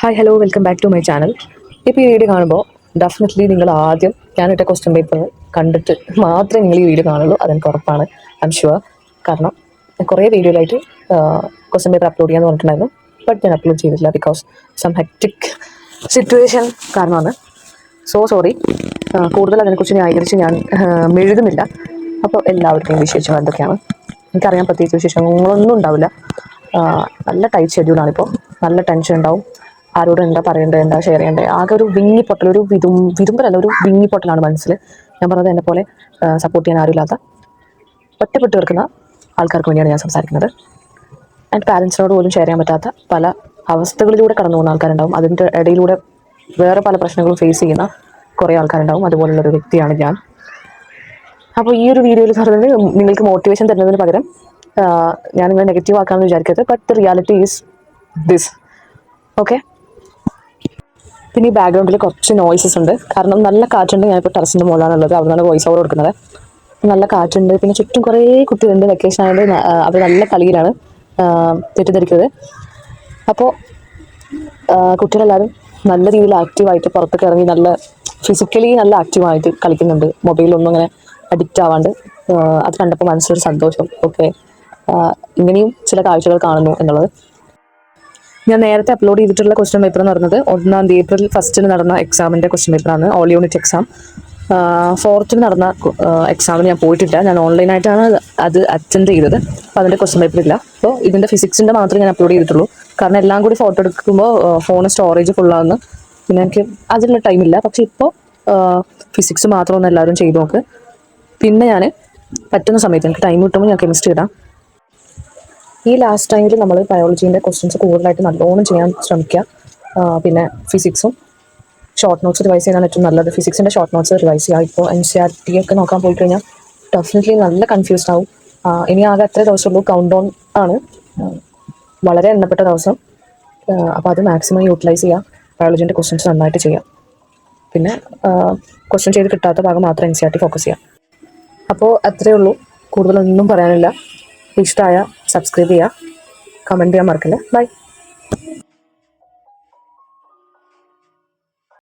Hi hello welcome back to my channel. ഇപ്പോൾ ഈ video കാണുമ്പോൾ ഡെഫിനറ്റ്ലി നിങ്ങൾ ആദ്യം ഞാനിട്ട ക്വസ്റ്റ്യൻ പേപ്പർ കണ്ടിട്ട് മാത്രമേ നിങ്ങൾ ഈ വീഡിയോ കാണുള്ളൂ. അതെനിക്ക് ഉറപ്പാണ്. ഐം ഷുവർ. കാരണം കുറേ വീഡിയോയിലായിട്ട് ക്വസ്റ്റ്യൻ പേപ്പർ അപ്ലോഡ് ചെയ്യാമെന്ന് പറഞ്ഞിട്ടുണ്ടായിരുന്നു. ബട്ട് ഞാൻ അപ്ലോഡ് ചെയ്തിട്ടില്ല ബിക്കോസ് സം ഹെക്റ്റിക് സിറ്റുവേഷൻ കാരണമാണ്. So sorry. കൂടുതൽ അതിനെക്കുറിച്ച് ന്യായീകരിച്ച് ഞാൻ മെഴുകുന്നില്ല. അപ്പോൾ എല്ലാവർക്കും വിശേഷം എന്തൊക്കെയാണ് എനിക്കറിയാൻ. പ്രത്യേകിച്ച് വിശേഷങ്ങളൊന്നും ഉണ്ടാവില്ല. നല്ല ടൈറ്റ് ഷെഡ്യൂളാണിപ്പോൾ. നല്ല ടെൻഷൻ ഉണ്ടാവും. ആരോട് എന്താ പറയേണ്ടത്, എന്താ ഷെയർ ചെയ്യേണ്ടത്, ആകെ ഒരു വിങ്ങിപ്പൊട്ടൽ, ഒരു വിതുമ്പലല്ല, ഒരു വിങ്ങിപ്പൊട്ടലാണ് മനസ്സിൽ. ഞാൻ പറഞ്ഞത് എന്നെ പോലെ സപ്പോർട്ട് ചെയ്യാൻ ആരുമില്ലാത്ത ഒറ്റപ്പെട്ട് കിടക്കുന്ന ആൾക്കാർക്ക് വേണ്ടിയാണ് ഞാൻ സംസാരിക്കുന്നത്. ആൻഡ് പാരൻസിനോട് പോലും ഷെയർ ചെയ്യാൻ പറ്റാത്ത പല അവസ്ഥകളിലൂടെ കടന്നു പോകുന്ന ആൾക്കാരുണ്ടാവും. അതിൻ്റെ ഇടയിലൂടെ വേറെ പല പ്രശ്നങ്ങളും ഫേസ് ചെയ്യുന്ന കുറേ ആൾക്കാരുണ്ടാവും. അതുപോലുള്ളൊരു വ്യക്തിയാണ് ഞാൻ. അപ്പോൾ ഈ ഒരു വീഡിയോയിൽ പറഞ്ഞത് നിങ്ങൾക്ക് മോട്ടിവേഷൻ തരുന്നതിന് പകരം ഞാനിങ്ങനെ നെഗറ്റീവ് ആക്കാമെന്ന് വിചാരിക്കരുത്. But the reality is this. Okay. പിന്നെ ഈ ബാക്ക്ഗ്രൗണ്ടിൽ കുറച്ച് നോയ്സസ് ഉണ്ട്. കാരണം നല്ല കാറ്റുണ്ട്. ഞാനിപ്പോൾ ടെറസിൻ്റെ മുകളിലാണുള്ളത്. അവിടെ നിന്നാണ് വോയിസ് ഓവർ കൊടുക്കുന്നത്. നല്ല കാറ്റുണ്ട്. പിന്നെ ചുറ്റും കുറേ കുട്ടികളുണ്ട്. വെക്കേഷൻ ആയതുകൊണ്ട് അവർ നല്ല കളിയിലാണ്. തെറ്റിദ്ധരിക്കരുത്. അപ്പോൾ കുട്ടികളെല്ലാവരും നല്ല രീതിയിൽ ആക്റ്റീവായിട്ട് പുറത്തൊക്കെ ഇറങ്ങി നല്ല ഫിസിക്കലി നല്ല ആക്റ്റീവായിട്ട് കളിക്കുന്നുണ്ട്. മൊബൈലൊന്നും അങ്ങനെ അഡിക്റ്റ് ആവാണ്ട്. അത് കണ്ടപ്പോൾ മനസ്സിലൊരു സന്തോഷം. ഓക്കെ, ഇങ്ങനെയും ചില കാഴ്ചകൾ കാണുന്നു എന്നുള്ളത്. ഞാൻ നേരത്തെ അപ്ലോഡ് ചെയ്തിട്ടുള്ള ക്വസ്റ്റ്യൻ പേപ്പർ എന്ന് പറയുന്നത് 1 ഏപ്രിൽ 1 നടന്ന എക്സാമിൻ്റെ ക്വസ്റ്റ്യൻ പേപ്പറാണ്. All unit exam. 4 നടന്ന എക്സാമിന് ഞാൻ പോയിട്ടില്ല. ഞാൻ ഓൺലൈനായിട്ടാണ് അത് അറ്റൻഡ് ചെയ്തത്. അപ്പോൾ അതിൻ്റെ ക്വസ്റ്റ്യൻ പേപ്പർ ഇല്ല. അപ്പോൾ ഇതിൻ്റെ ഫിസിക്സിൻ്റെ മാത്രമേ ഞാൻ അപ്ലോഡ് ചെയ്തിട്ടുള്ളൂ. കാരണം എല്ലാം കൂടി ഫോട്ടോ എടുക്കുമ്പോൾ ഫോൺ സ്റ്റോറേജ് ഫുള്ളാകുന്നു. പിന്നെ എനിക്ക് അതിനുള്ള ടൈമില്ല. പക്ഷേ ഇപ്പോൾ ഫിസിക്സ് മാത്രമൊന്നും എല്ലാവരും ചെയ്ത് നോക്ക്. പിന്നെ ഞാൻ പറ്റുന്ന സമയത്ത് എനിക്ക് ടൈം കിട്ടുമ്പോൾ ഞാൻ കെമിസ്ട്രി ഇടാം. ഈ ലാസ്റ്റ് ടൈമിൽ നമ്മൾ ബയോളജീൻ്റെ ക്വസ്റ്റ്യൻസ് കൂടുതലായിട്ട് നല്ലോണം ചെയ്യാൻ ശ്രമിക്കുക. പിന്നെ ഫിസിക്സും ഷോർട്ട് നോട്ട്സ് റിവൈസ് ചെയ്യാനാണ് ഏറ്റവും നല്ലത്. ഫിസിക്സിൻ്റെ ഷോർട്ട് നോട്ട്സ് റിവൈസ് ചെയ്യുക. ഇപ്പോൾ NCERT ഒക്കെ നോക്കാൻ പോയി കഴിഞ്ഞാൽ ഡെഫിനറ്റ്ലി നല്ല കൺഫ്യൂസ്ഡ് ആവും. ഇനി ആകെ എത്ര ദിവസമുള്ളൂ, കൗണ്ട് ഡൗൺ ആണ്, വളരെ എണ്ണപ്പെട്ട ദിവസം. അപ്പോൾ അത് മാക്സിമം യൂട്ടിലൈസ് ചെയ്യുക. ബയോളജീൻ്റെ ക്വസ്റ്റ്യൻസ് നന്നായിട്ട് ചെയ്യുക. പിന്നെ ക്വസ്റ്റ്യൻ ചെയ്ത് കിട്ടാത്ത ഭാഗം മാത്രം NCERT ഫോക്കസ് ചെയ്യുക. അപ്പോൾ അത്രയേ ഉള്ളൂ. കൂടുതലൊന്നും പറയാനില്ല. ഇഷ്ടമായ സബ്സ്ക്രൈബ് ചെയ്യുക, കമൻറ്റ് ചെയ്യാൻ മറക്കല്ലേ. ബൈ.